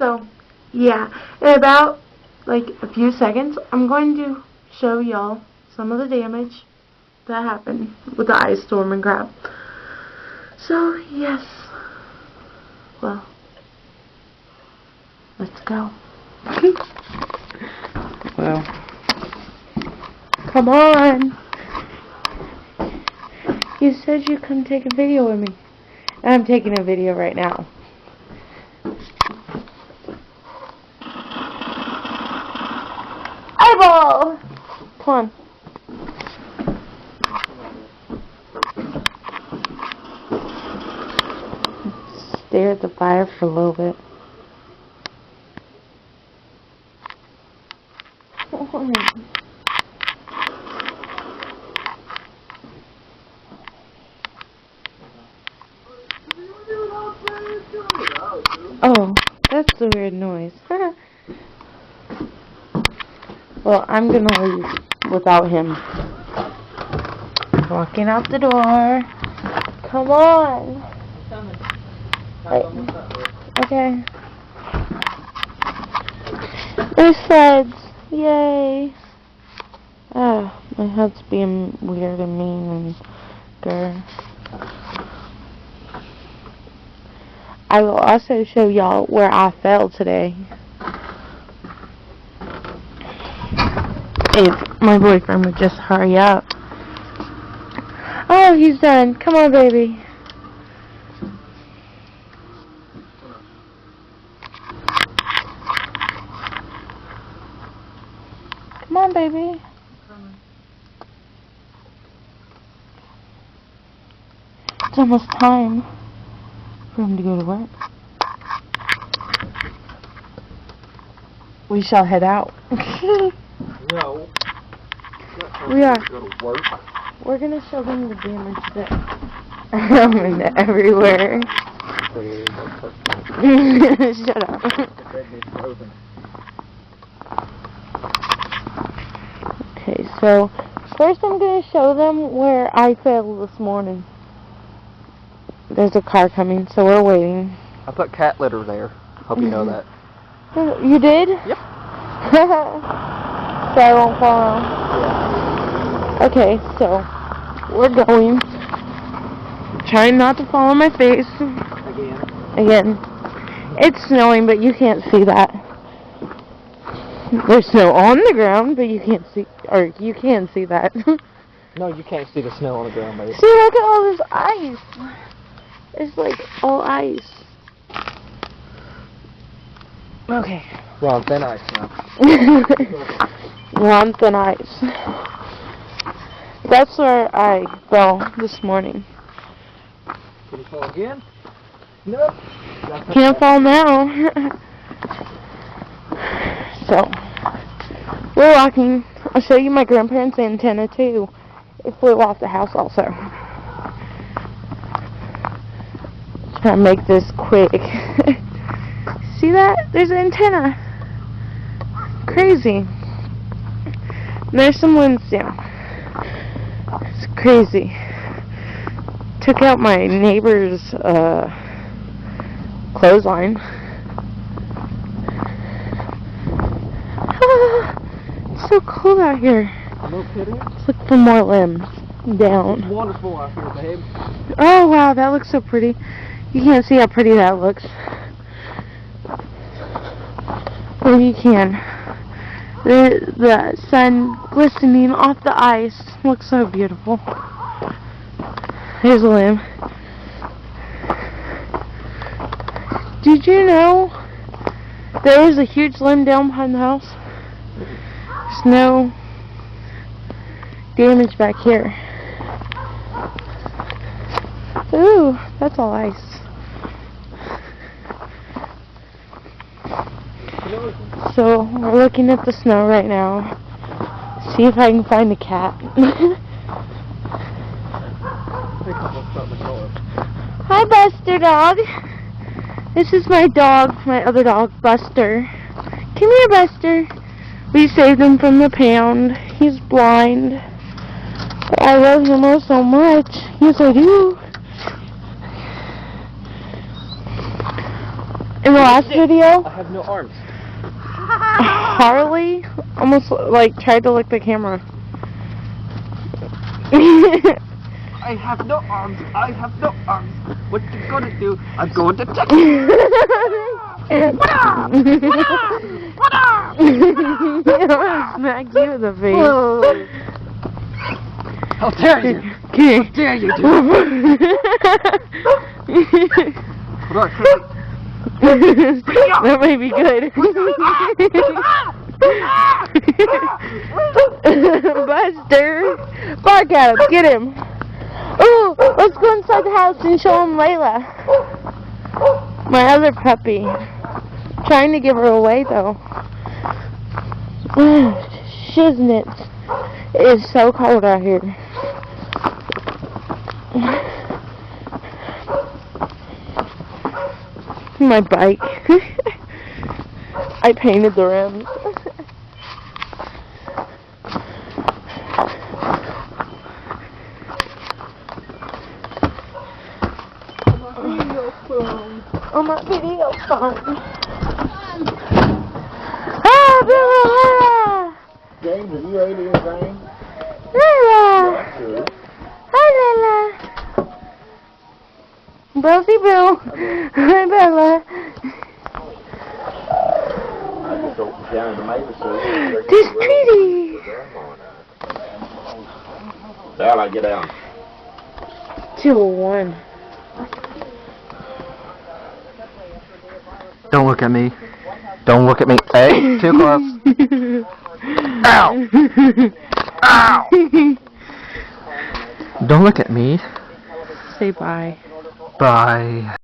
So, yeah, in about like a few seconds, I'm going to show y'all some of the damage that happened with the ice storm and crap. So, yes. Well, let's go. Well, come on. You said you'd come take a video with me. And I'm taking a video right now. Eyeball! Come on. Stare at the fire for a little bit. Oh, that's a weird noise. Well, I'm gonna leave without him. Walking out the door. Come on. Right. Okay. There's sleds. Yay. Oh, my head's being weird and mean and grr. I will also show y'all where I fell today. If my boyfriend would just hurry up. Oh, he's done. Come on, baby. Come on, baby. It's almost time for him to go to work. We shall head out. No. We are. Go to work. We're gonna show them the damage that happened everywhere. Shut up. Okay, so first I'm gonna show them where I fell this morning. There's a car coming, so we're waiting. I put cat litter there. Hope you know that. You did? Yep. So I won't fall. Yeah. Okay, so we're going. Trying not to fall on my face. Again. It's snowing, but you can't see that. There's snow on the ground, but you can't see, or you can see that. No, you can't see the snow on the ground, baby. See, look at all this ice. It's like all ice. Okay. We're on thin ice now. We're on thin ice. That's where I fell this morning. Can you fall again? Nope. Can't fall now. So, we're walking. I'll show you my grandparents' antenna too. It flew off the house also. Try to make this quick. See that? There's an antenna. Crazy. And there's some winds down. It's crazy. Took out my neighbor's clothesline. It's so cool out here. No kidding. Let's look for more limbs down. It's wonderful out here, babe. Oh wow, that looks so pretty. You can't see how pretty that looks. Or you can. The sun glistening off the ice looks so beautiful. Here's a limb. Did you know there was a huge limb down behind the house? There's no damage back here. Ooh, that's all ice. So, we're looking at the snow right now. See if I can find a cat. Hi, Buster dog. This is my dog, my other dog, Buster. Come here, Buster. We saved him from the pound. He's blind. But I love him oh so much. Yes, I do. In the last video, I have no arms. Harley almost like tried to lick the camera. I have no arms. I have no arms. What you gonna do? I'm going to check you. Smack you in the face. How dare you? Okay. How dare you do it? Hold on, quickly. That might be good. Buster! Bark at him! Get him! Oh, let's go inside the house and show him Layla. My other puppy. Trying to give her away though. Shiznit. It is so cold out here. My bike. I painted the rims. On my video phone. Ah, Bella! James, have you ate anything? Layla! Sure. Hi, Layla! Bossy Bill! Hi, Bella! I just opened down to Maple Street. This pretty! Bella, get down. 201. Don't look at me. Don't look at me. Hey, too close. Ow! Ow! Don't look at me. Say bye. Bye.